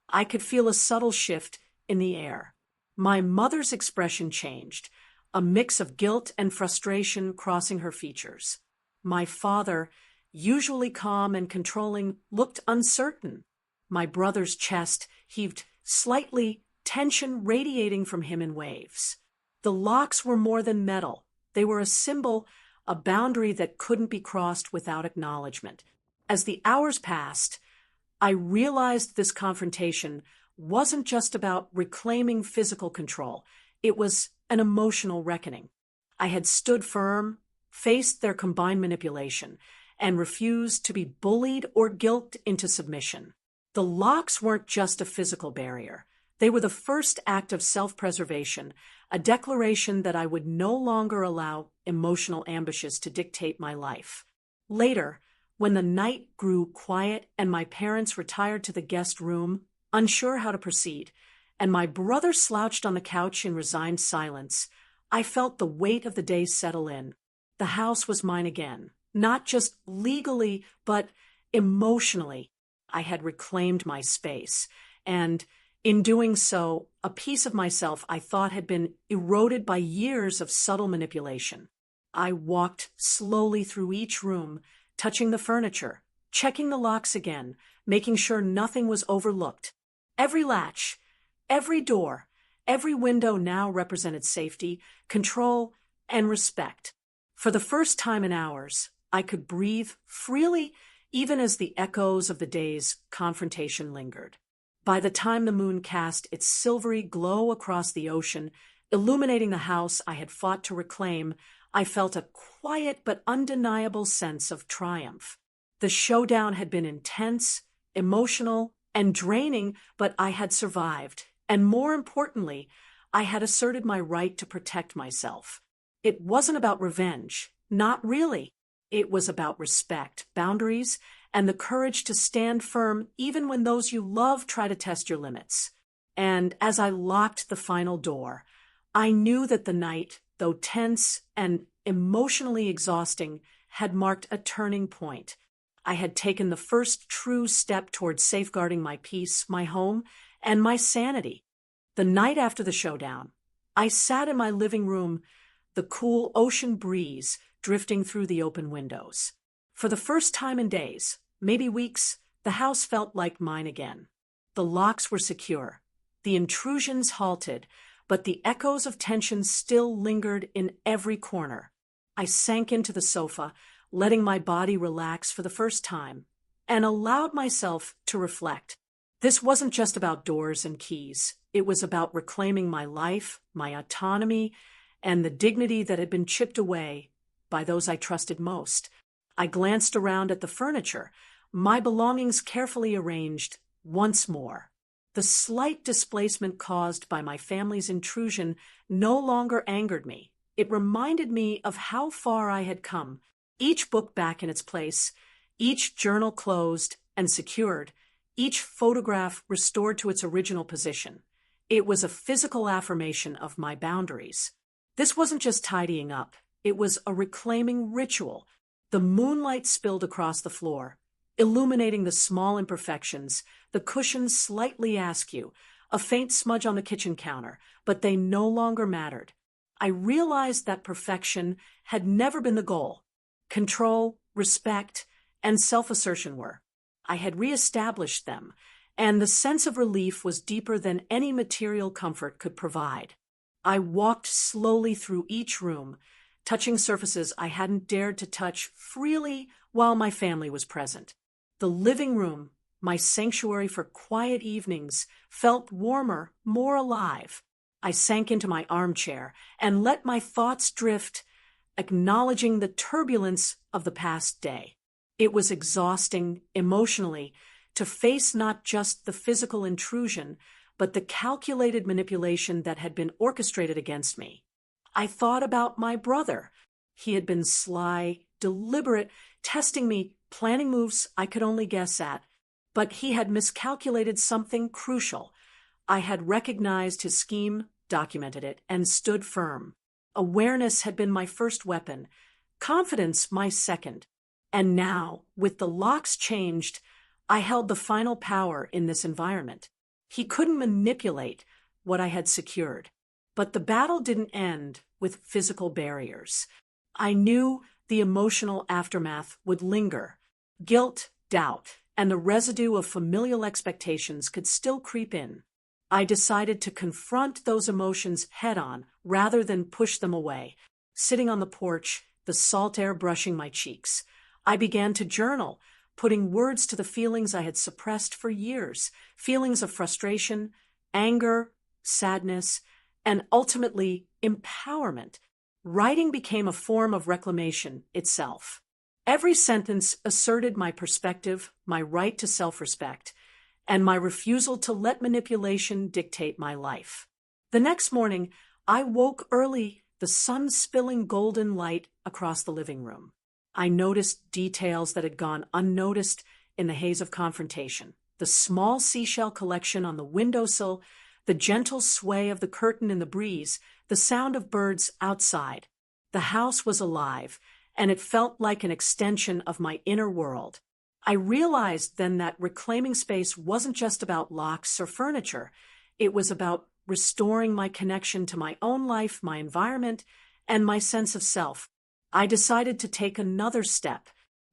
I could feel a subtle shift in the air. My mother's expression changed, a mix of guilt and frustration crossing her features. My father, usually calm and controlling, looked uncertain. My brother's chest heaved slightly, tension radiating from him in waves. The locks were more than metal. They were a symbol, a boundary that couldn't be crossed without acknowledgement. As the hours passed, I realized this confrontation wasn't just about reclaiming physical control. It was an emotional reckoning. I had stood firm, faced their combined manipulation, and refused to be bullied or guilted into submission. The locks weren't just a physical barrier. They were the first act of self-preservation, a declaration that I would no longer allow emotional ambushes to dictate my life. Later, when the night grew quiet and my parents retired to the guest room, unsure how to proceed, and my brother slouched on the couch in resigned silence, I felt the weight of the day settle in. The house was mine again, not just legally, but emotionally. I had reclaimed my space, and in doing so, a piece of myself I thought had been eroded by years of subtle manipulation. I walked slowly through each room, touching the furniture, checking the locks again, making sure nothing was overlooked. Every latch, every door, every window now represented safety, control, and respect. For the first time in hours, I could breathe freely, even as the echoes of the day's confrontation lingered. By the time the moon cast its silvery glow across the ocean, illuminating the house I had fought to reclaim, I felt a quiet but undeniable sense of triumph. The showdown had been intense, emotional, and draining, but I had survived, and more importantly, I had asserted my right to protect myself. It wasn't about revenge. Not really. It was about respect, boundaries, and the courage to stand firm even when those you love try to test your limits. And as I locked the final door, I knew that the night, though tense and emotionally exhausting, had marked a turning point. I had taken the first true step towards safeguarding my peace, my home, and my sanity. The night after the showdown, I sat in my living room, the cool ocean breeze drifting through the open windows. For the first time in days, maybe weeks, the house felt like mine again. The locks were secure, the intrusions halted, but the echoes of tension still lingered in every corner. I sank into the sofa, letting my body relax for the first time, and allowed myself to reflect. This wasn't just about doors and keys. It was about reclaiming my life, my autonomy, and the dignity that had been chipped away by those I trusted most. I glanced around at the furniture, my belongings carefully arranged once more. The slight displacement caused by my family's intrusion no longer angered me. It reminded me of how far I had come. Each book back in its place, each journal closed and secured, each photograph restored to its original position. It was a physical affirmation of my boundaries. This wasn't just tidying up. It was a reclaiming ritual. The moonlight spilled across the floor, illuminating the small imperfections, the cushions slightly askew, a faint smudge on the kitchen counter, but they no longer mattered. I realized that perfection had never been the goal. Control, respect, and self-assertion were. I had reestablished them, and the sense of relief was deeper than any material comfort could provide. I walked slowly through each room, touching surfaces I hadn't dared to touch freely while my family was present. The living room, my sanctuary for quiet evenings, felt warmer, more alive. I sank into my armchair and let my thoughts drift, acknowledging the turbulence of the past day. It was exhausting, emotionally, to face not just the physical intrusion, but the calculated manipulation that had been orchestrated against me. I thought about my brother. He had been sly, deliberate, testing me, planning moves I could only guess at. But he had miscalculated something crucial. I had recognized his scheme, documented it, and stood firm. Awareness had been my first weapon, confidence my second. And now, with the locks changed, I held the final power in this environment. He couldn't manipulate what I had secured. But the battle didn't end with physical barriers. I knew the emotional aftermath would linger. Guilt, doubt, and the residue of familial expectations could still creep in. I decided to confront those emotions head-on rather than push them away. Sitting on the porch, the salt air brushing my cheeks, I began to journal, putting words to the feelings I had suppressed for years, feelings of frustration, anger, sadness, and ultimately empowerment. Writing became a form of reclamation itself. Every sentence asserted my perspective, my right to self-respect, and my refusal to let manipulation dictate my life. The next morning, I woke early, the sun spilling golden light across the living room. I noticed details that had gone unnoticed in the haze of confrontation. The small seashell collection on the windowsill, the gentle sway of the curtain in the breeze, the sound of birds outside. The house was alive, and it felt like an extension of my inner world. I realized then that reclaiming space wasn't just about locks or furniture. It was about restoring my connection to my own life, my environment, and my sense of self. I decided to take another step.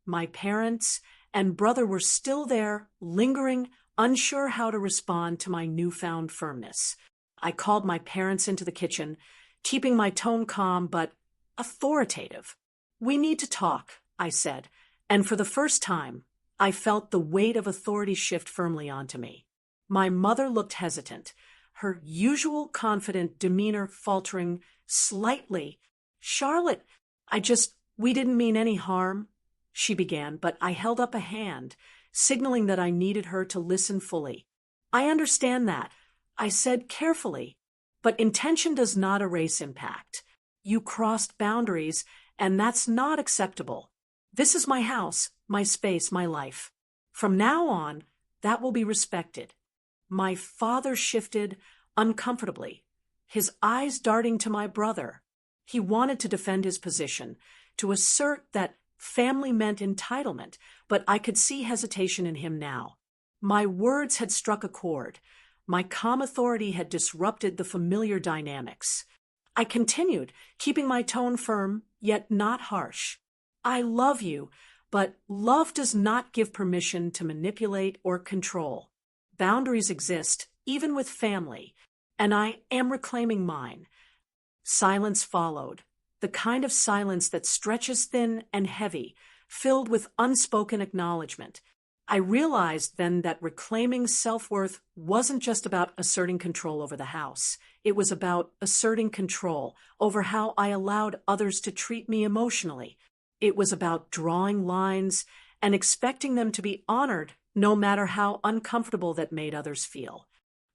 My parents and brother were still there, lingering, unsure how to respond to my newfound firmness. I called my parents into the kitchen, keeping my tone calm but authoritative. "We need to talk," I said, and for the first time, I felt the weight of authority shift firmly onto me. My mother looked hesitant, her usual confident demeanor faltering slightly. "Charlotte, we didn't mean any harm," she began, but I held up a hand, signaling that I needed her to listen fully. "I understand that," I said carefully, "but intention does not erase impact. You crossed boundaries, and that's not acceptable. This is my house, my space, my life. From now on, that will be respected. My father shifted uncomfortably, his eyes darting to my brother. He wanted to defend his position, to assert that family meant entitlement, but I could see hesitation in him now. My words had struck a chord. My calm authority had disrupted the familiar dynamics. I continued, keeping my tone firm, yet not harsh. I love you, but love does not give permission to manipulate or control. Boundaries exist, even with family, and I am reclaiming mine. Silence followed, the kind of silence that stretches thin and heavy, filled with unspoken acknowledgement. I realized then that reclaiming self-worth wasn't just about asserting control over the house. It was about asserting control over how I allowed others to treat me emotionally. It was about drawing lines and expecting them to be honored, no matter how uncomfortable that made others feel.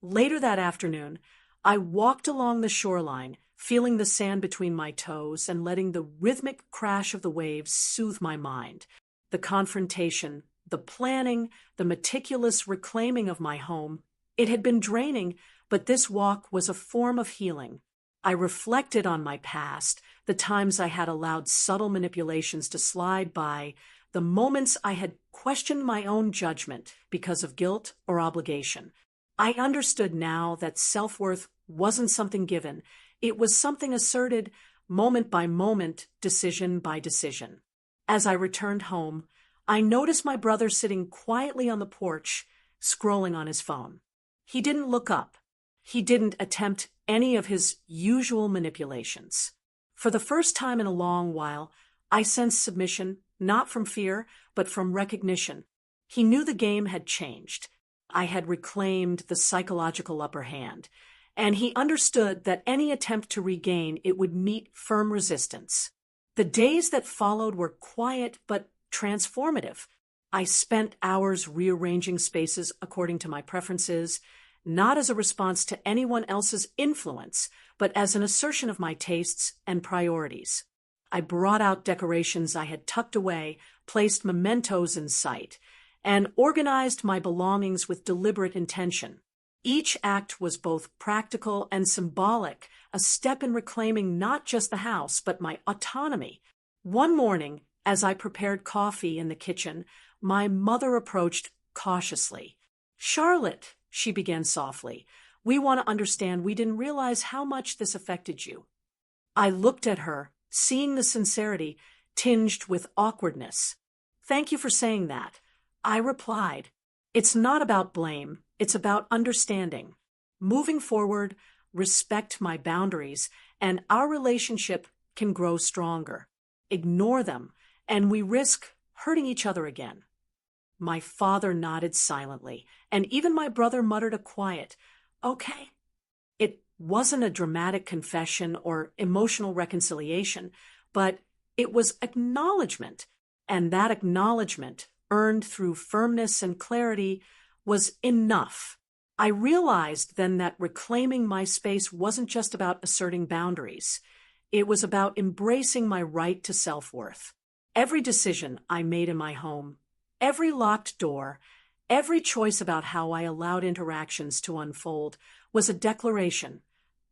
Later that afternoon, I walked along the shoreline, feeling the sand between my toes and letting the rhythmic crash of the waves soothe my mind. The confrontation, the planning, the meticulous reclaiming of my home, it had been draining, but this walk was a form of healing. I reflected on my past, the times I had allowed subtle manipulations to slide by, the moments I had questioned my own judgment because of guilt or obligation. I understood now that self-worth wasn't something given. It was something asserted moment by moment, decision by decision. As I returned home, I noticed my brother sitting quietly on the porch, scrolling on his phone. He didn't look up. He didn't attempt any of his usual manipulations. For the first time in a long while, I sensed submission, not from fear, but from recognition. He knew the game had changed. I had reclaimed the psychological upper hand, and he understood that any attempt to regain it would meet firm resistance. The days that followed were quiet but transformative. I spent hours rearranging spaces according to my preferences, not as a response to anyone else's influence, but as an assertion of my tastes and priorities. I brought out decorations I had tucked away, placed mementos in sight, and organized my belongings with deliberate intention. Each act was both practical and symbolic, a step in reclaiming not just the house, but my autonomy. One morning, as I prepared coffee in the kitchen, my mother approached cautiously. "Charlotte," she began softly, "we want to understand we didn't realize how much this affected you." I looked at her, seeing the sincerity tinged with awkwardness. "Thank you for saying that," I replied. "It's not about blame, it's about understanding. Moving forward, respect my boundaries, and our relationship can grow stronger. Ignore them, and we risk hurting each other again." My father nodded silently, and even my brother muttered a quiet, "Okay." It wasn't a dramatic confession or emotional reconciliation, but it was acknowledgement, and that acknowledgement, earned through firmness and clarity, was enough. I realized then that reclaiming my space wasn't just about asserting boundaries. It was about embracing my right to self-worth. Every decision I made in my home, every locked door, every choice about how I allowed interactions to unfold was a declaration.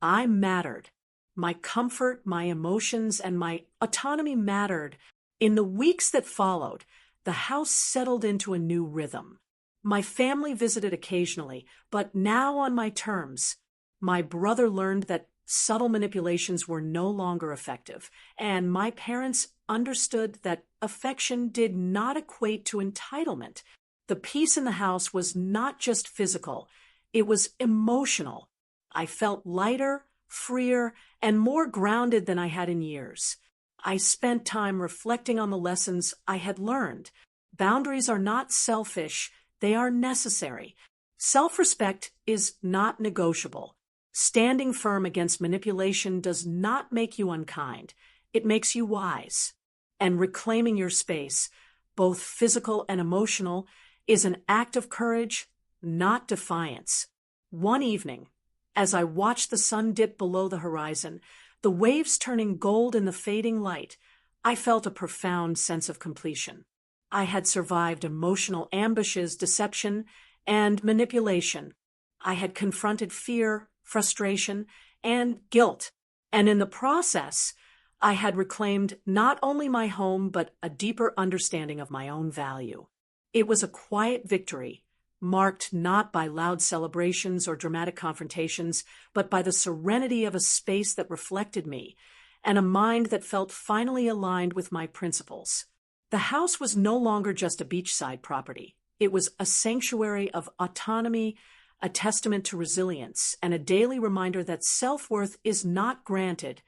I mattered. My comfort, my emotions, and my autonomy mattered. In the weeks that followed, the house settled into a new rhythm. My family visited occasionally, but now on my terms. My brother learned that subtle manipulations were no longer effective, and my parents understood that affection did not equate to entitlement. The peace in the house was not just physical, it was emotional. I felt lighter, freer, and more grounded than I had in years. I spent time reflecting on the lessons I had learned. Boundaries are not selfish, they are necessary. Self-respect is not negotiable. Standing firm against manipulation does not make you unkind. It makes you wise. And reclaiming your space, both physical and emotional, is an act of courage, not defiance. One evening, as I watched the sun dip below the horizon, the waves turning gold in the fading light, I felt a profound sense of completion. I had survived emotional ambushes, deception, and manipulation. I had confronted fear, frustration, and guilt. And in the process, I had reclaimed not only my home, but a deeper understanding of my own value. It was a quiet victory, marked not by loud celebrations or dramatic confrontations, but by the serenity of a space that reflected me, and a mind that felt finally aligned with my principles. The house was no longer just a beachside property. It was a sanctuary of autonomy, a testament to resilience, and a daily reminder that self-worth is not granted.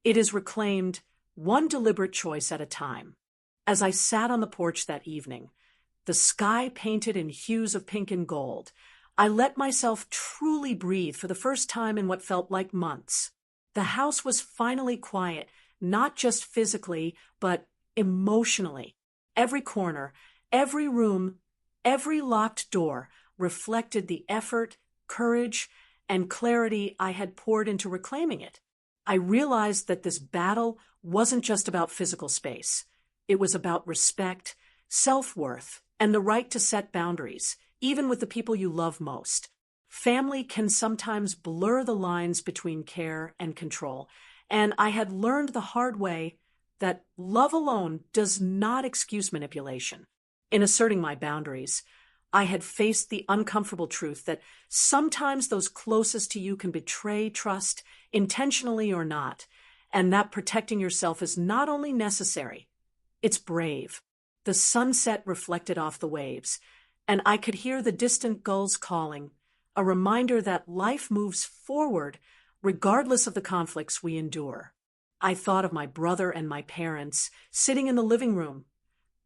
It is reclaimed, one deliberate choice at a time. As I sat on the porch that evening, the sky painted in hues of pink and gold, I let myself truly breathe for the first time in what felt like months. The house was finally quiet, not just physically, but emotionally. Every corner, every room, every locked door reflected the effort, courage, and clarity I had poured into reclaiming it. I realized that this battle wasn't just about physical space. It was about respect, self-worth, and the right to set boundaries, even with the people you love most. Family can sometimes blur the lines between care and control, and I had learned the hard way that love alone does not excuse manipulation. In asserting my boundaries, I had faced the uncomfortable truth that sometimes those closest to you can betray trust, intentionally or not, and that protecting yourself is not only necessary, it's brave. The sunset reflected off the waves, and I could hear the distant gulls calling, a reminder that life moves forward regardless of the conflicts we endure. I thought of my brother and my parents sitting in the living room,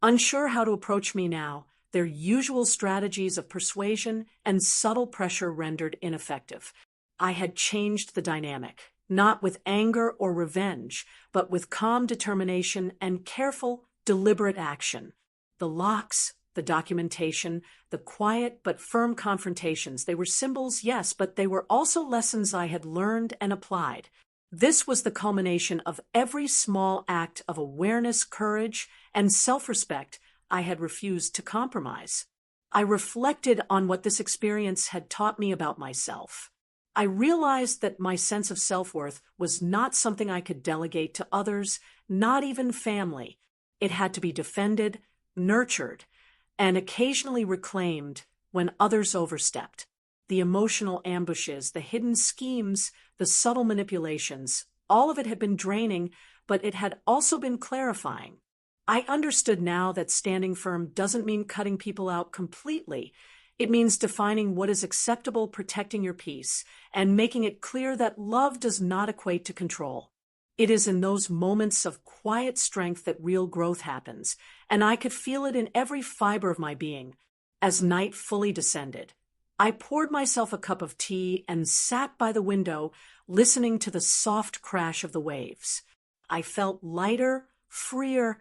unsure how to approach me now, their usual strategies of persuasion and subtle pressure rendered ineffective. I had changed the dynamic, not with anger or revenge, but with calm determination and careful, deliberate action. The locks, the documentation, the quiet but firm confrontations, they were symbols, yes, but they were also lessons I had learned and applied. This was the culmination of every small act of awareness, courage, and self-respect I had refused to compromise. I reflected on what this experience had taught me about myself. I realized that my sense of self-worth was not something I could delegate to others, not even family. It had to be defended, nurtured, and occasionally reclaimed when others overstepped. The emotional ambushes, the hidden schemes, the subtle manipulations, all of it had been draining, but it had also been clarifying. I understood now that standing firm doesn't mean cutting people out completely. It means defining what is acceptable, protecting your peace, and making it clear that love does not equate to control. It is in those moments of quiet strength that real growth happens, and I could feel it in every fiber of my being. As night fully descended, I poured myself a cup of tea and sat by the window, listening to the soft crash of the waves. I felt lighter, freer,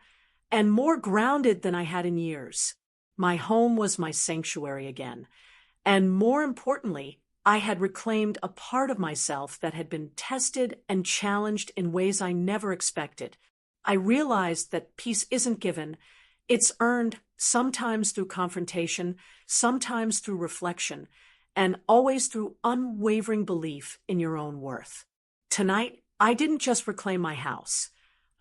and more grounded than I had in years. My home was my sanctuary again, and more importantly, I had reclaimed a part of myself that had been tested and challenged in ways I never expected. I realized that peace isn't given, it's earned, sometimes through confrontation, sometimes through reflection, and always through unwavering belief in your own worth. Tonight, I didn't just reclaim my house.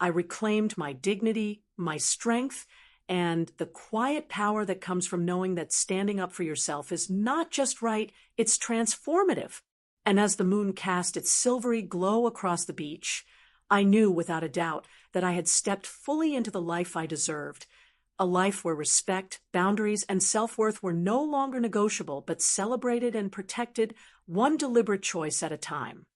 I reclaimed my dignity, my strength, and the quiet power that comes from knowing that standing up for yourself is not just right, it's transformative. And as the moon cast its silvery glow across the beach, I knew without a doubt that I had stepped fully into the life I deserved, a life where respect, boundaries, and self-worth were no longer negotiable but celebrated and protected, one deliberate choice at a time.